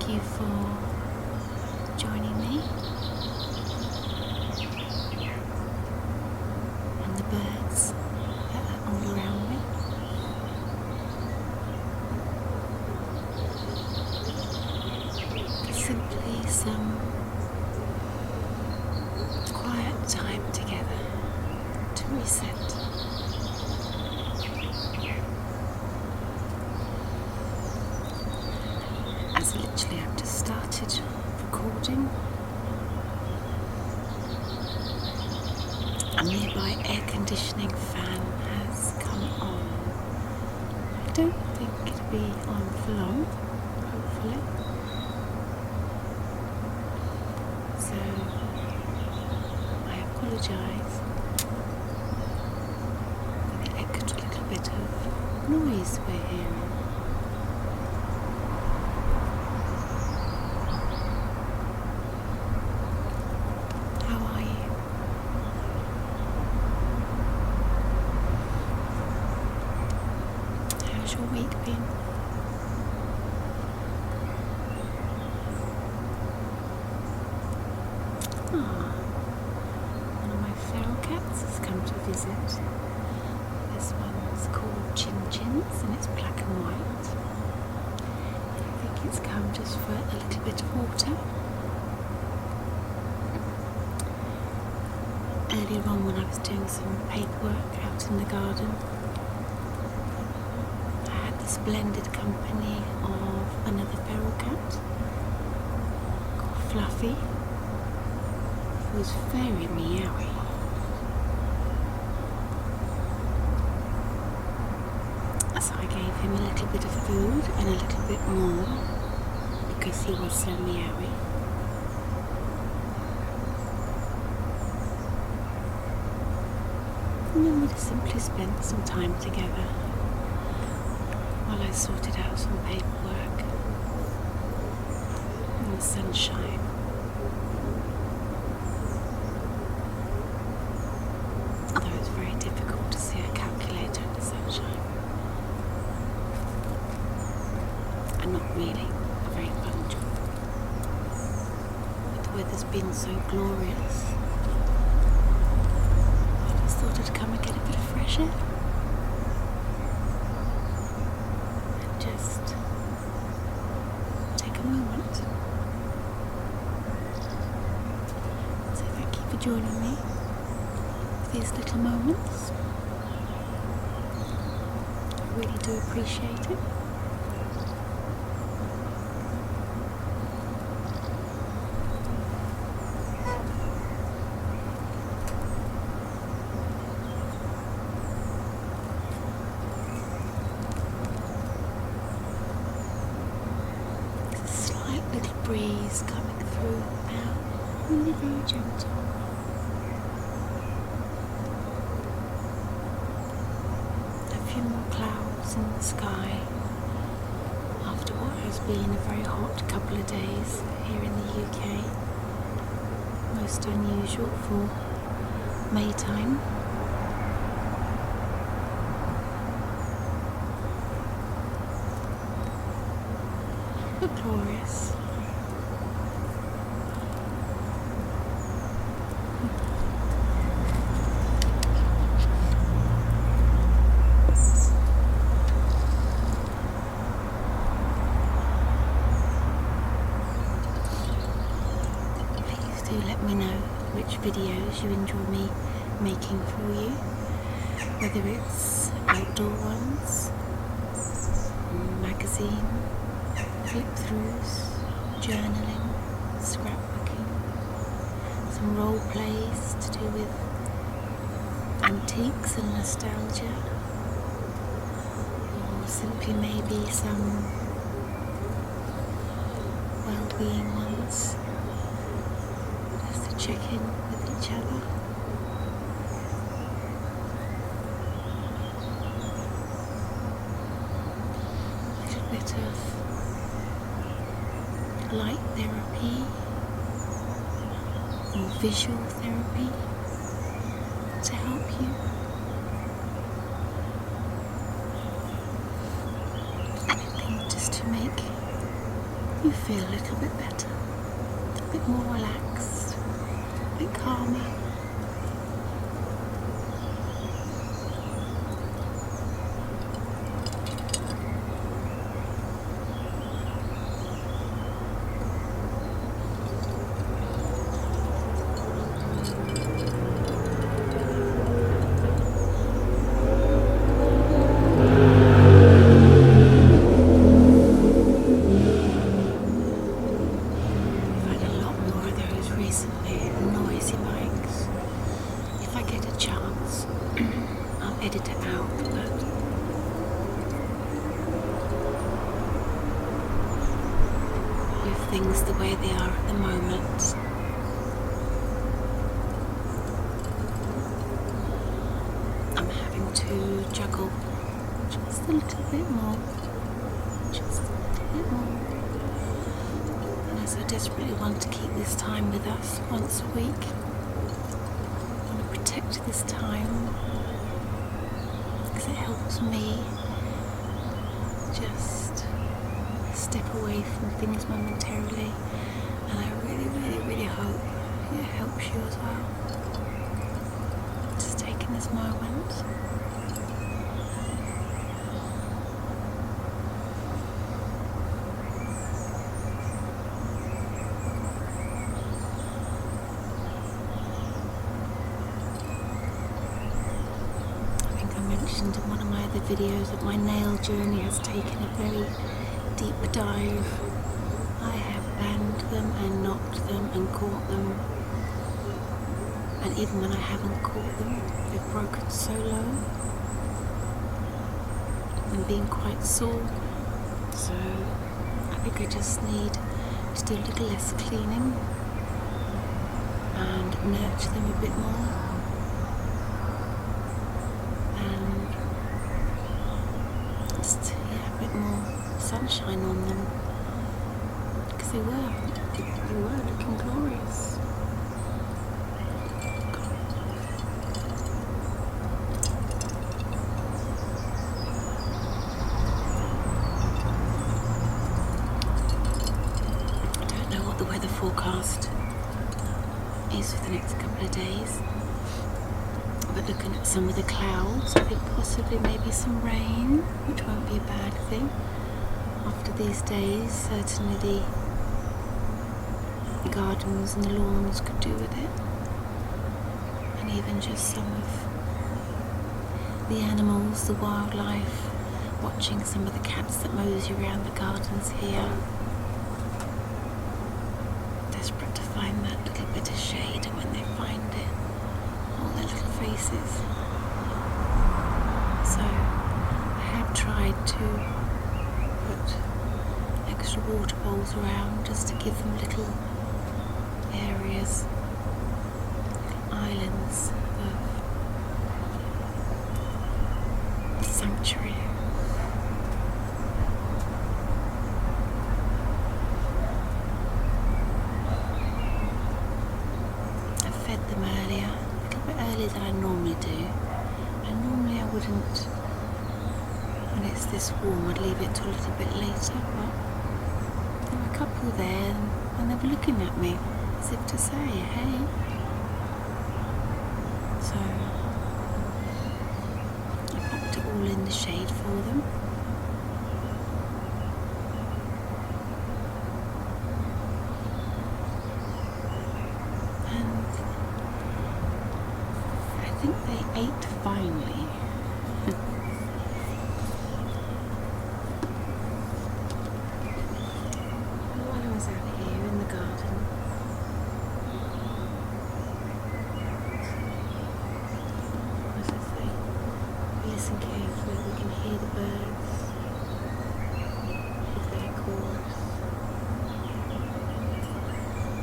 Thank you for joining me and the birds that are all around me. Simply some quiet time together to reset. As literally I've just started recording, a nearby air conditioning fan has come on. I don't think it'll be on for long, hopefully. So I apologise for the extra little bit of noise we're hearing. How's your week been? One of my feral cats has come to visit. This one's called Chins and it's black and white. I think it's come just for a little bit of water. Earlier on when I was doing some paperwork out in the garden, splendid company of another feral cat called Fluffy, who was very meowy. So I gave him a little bit of food and a little bit more because he was so meowy. And then we just simply spent some time together while I sorted out some paperwork in the sunshine. Although it's very difficult to see a calculator in the sunshine. And not really a very fun job. But the weather's been so glorious, I just thought I'd come and get a bit of fresh air. Just take a moment. So thank you for joining me for these little moments. I really do appreciate it. Little breeze coming through now, really very gentle. A few more clouds in the sky after what has been a very hot couple of days here in the UK. Most unusual for May time. But glorious. Please do let me know which videos you enjoy me making for you, whether it's outdoor ones, magazine, flip-throughs, journaling, scrapbooking, some role plays to do with antiques and nostalgia, or simply maybe some well-being ones, just to check in with each other. A little bit of light therapy or visual therapy to help you. Anything just to make you feel a little bit better, a bit more relaxed, a bit calmer. Edit it out, but with things the way they are at the moment, I'm having to juggle just a little bit more, and as I desperately want to keep this time with us once a week, I want to protect this time. It helps me just step away from things momentarily, and I really hope it helps you as well. Just taking this moment. In one of my other videos that my nail journey has taken a very deep dive. I have banged them and knocked them and caught them, and even when I haven't caught them, they've broken so low and been quite sore. So I think I just need to do a little less cleaning and nurture them a bit more. A bit more sunshine on them, because they were looking glorious. I don't know what the weather forecast is for the next couple of days, but looking at some of the clouds, I think possibly maybe some rain, which won't be a bad thing after these days. Certainly the gardens and the lawns could do with it, and even just some of the animals, the wildlife, watching some of the cats that mosey around the gardens here, desperate to find that little bit of shade, and when they find it, all their little faces. So I have tried to put extra water bowls around just to give them little areas, islands of sanctuary. I fed them earlier, a little bit earlier than I normally do. And normally I wouldn't, when it's this warm, I'd leave it till a little bit later, but there were a couple there and they were looking at me as if to say, hey. So I popped it all in the shade for them. And I think they ate finally. While I was out here in the garden, as I say, we listen carefully, we can hear the birds with their chorus.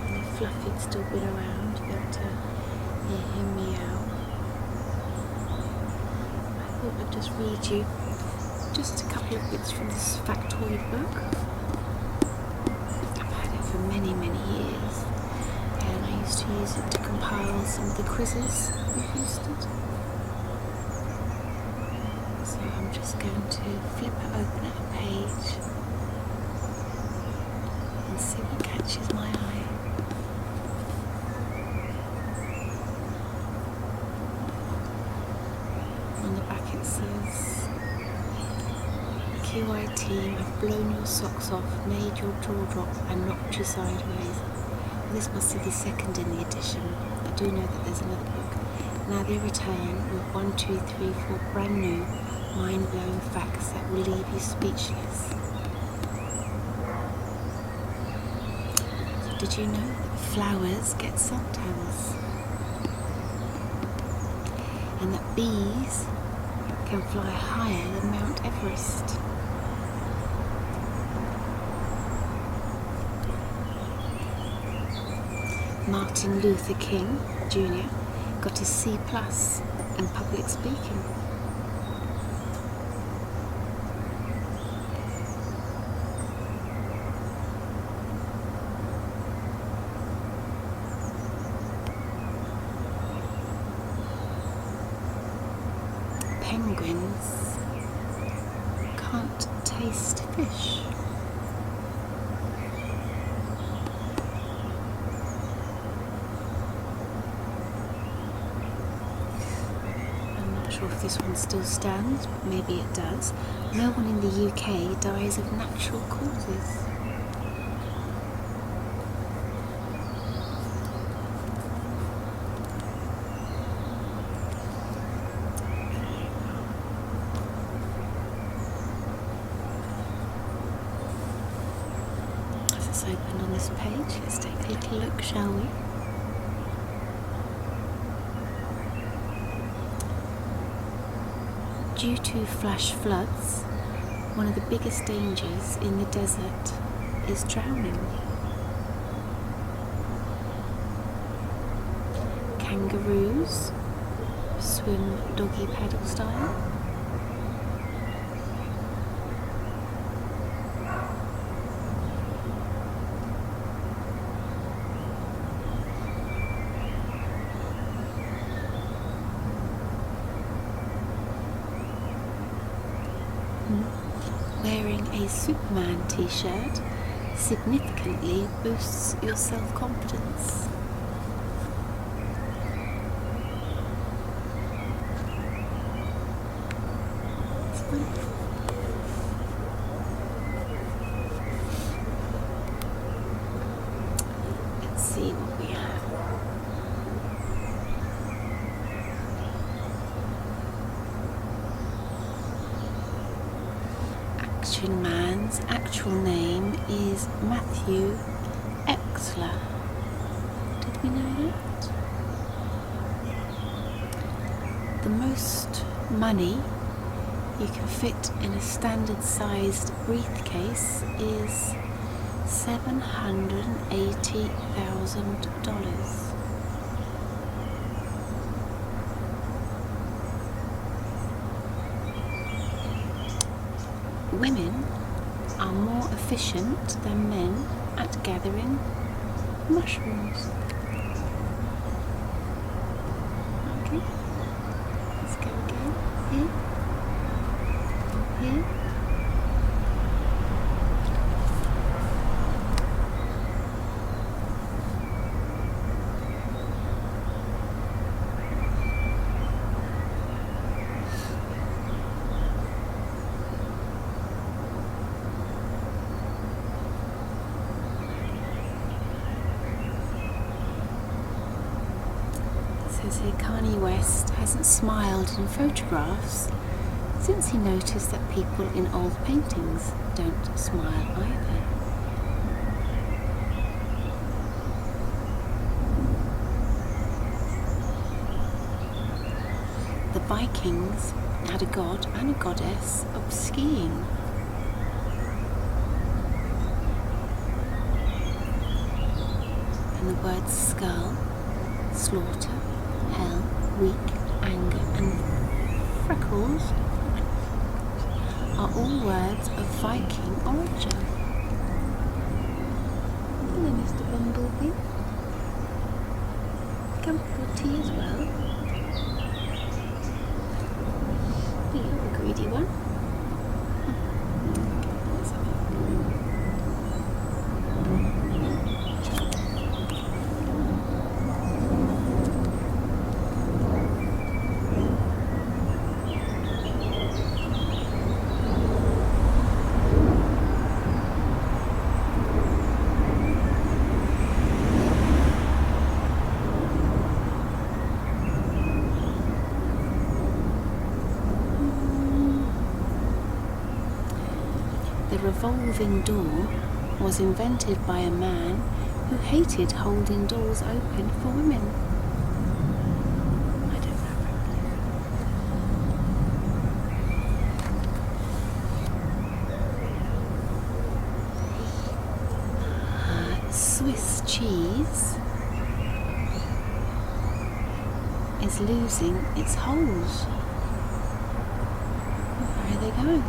And if Fluffy'd still been around, you'd be able to hear him meow. I thought I'd just read you just a couple of bits from this factoid book. I've had it for many years, and I used to use it to compile some of the quizzes we hosted. So I'm just going to flip it open at a page QI team have blown your socks off, made your jaw drop and knocked you sideways. Well, this must be the second in the edition. I do know that there's another book. Now they return with 1, 2, 3, 4 brand new, mind-blowing facts that will leave you speechless. So did you know that flowers get suntans? And that bees can fly higher than Mount Everest? Martin Luther King Jr. got a C+ in public speaking. Penguins can't taste fish. I'm not sure if this one still stands, but maybe it does. No one in the UK dies of natural causes. Opened on this page. Let's take a little look, shall we? Due to flash floods, one of the biggest dangers in the desert is drowning. Kangaroos swim doggy paddle style. Wearing a Superman t-shirt significantly boosts your self-confidence. Let's see what we have. Action Man's actual name is Matthew Exler. Did we know that? The most money you can fit in a standard sized briefcase is $780,000. Women are more efficient than men at gathering mushrooms. Okay, let's go again. Here, here. Says here Kanye West hasn't smiled in photographs since he noticed that people in old paintings don't smile either. The Vikings had a god and a goddess of skiing. And the words skull, slaughter, hell, weak, anger and freckles are all words of Viking origin. Hello, Mr. Bumblebee. Come for tea as well. You're a greedy one. Let's have a look. The revolving door was invented by a man who hated holding doors open for women. I don't know. Swiss cheese is losing its holes. Where are they going?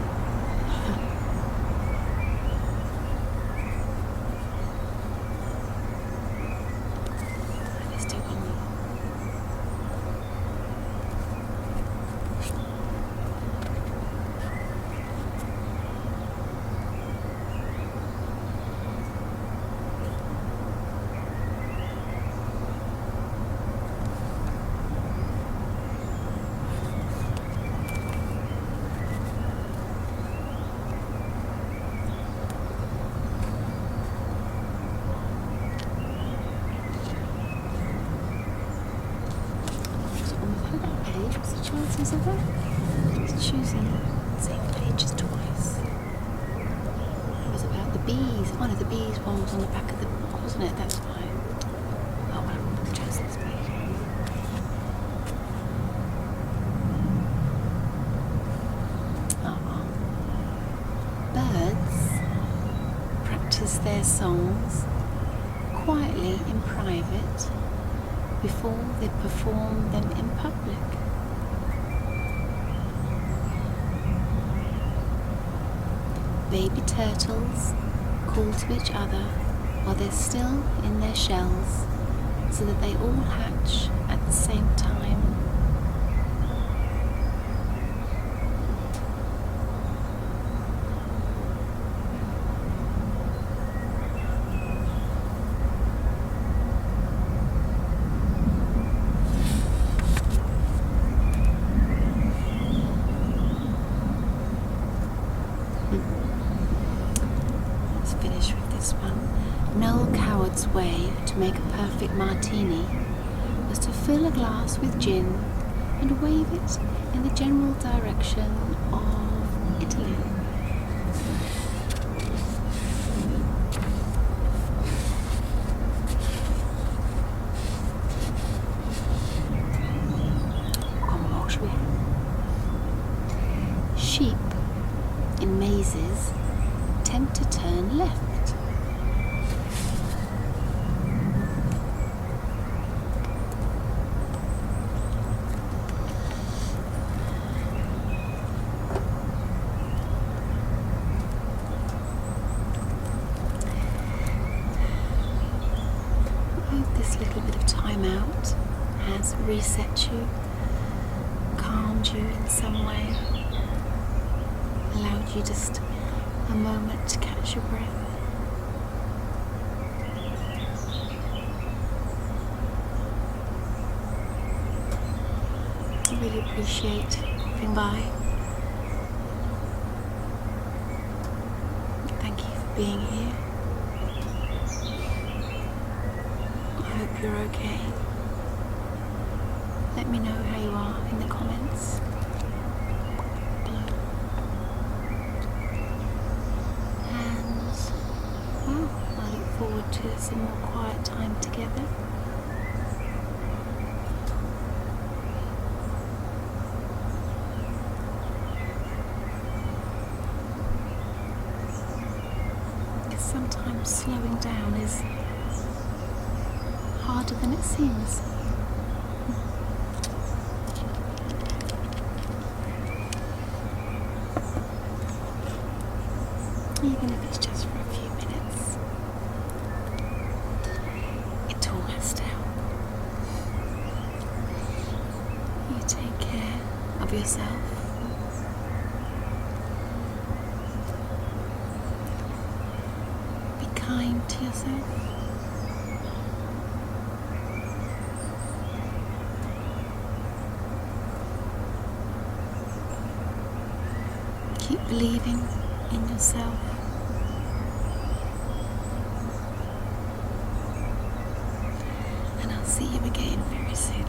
What's the chances of that? It's choosing the same pages twice. It was about the bees. One of the bees one was on the back of the book, wasn't it? That's why. Oh well, chose this page. Birds practice their songs quietly in private before they perform them in public. Baby turtles call to each other while they're still in their shells so that they all hatch at the same time. Finish with this one. Noel Coward's way to make a perfect martini was to fill a glass with gin and wave it in the general direction of Italy. Sheep in mazes tend to turn left. I hope this little bit of time out has reset you, calmed you in some way, allowed you just a moment to catch your breath. I really appreciate popping by. Thank you for being here. I hope you're okay. Let me know how you are in the comments. Forward to some more quiet time together. Because sometimes slowing down is harder than it seems. Even if it's just for a few minutes. You take care of yourself. Be kind to yourself. Keep believing in yourself. And I'll see you again very soon.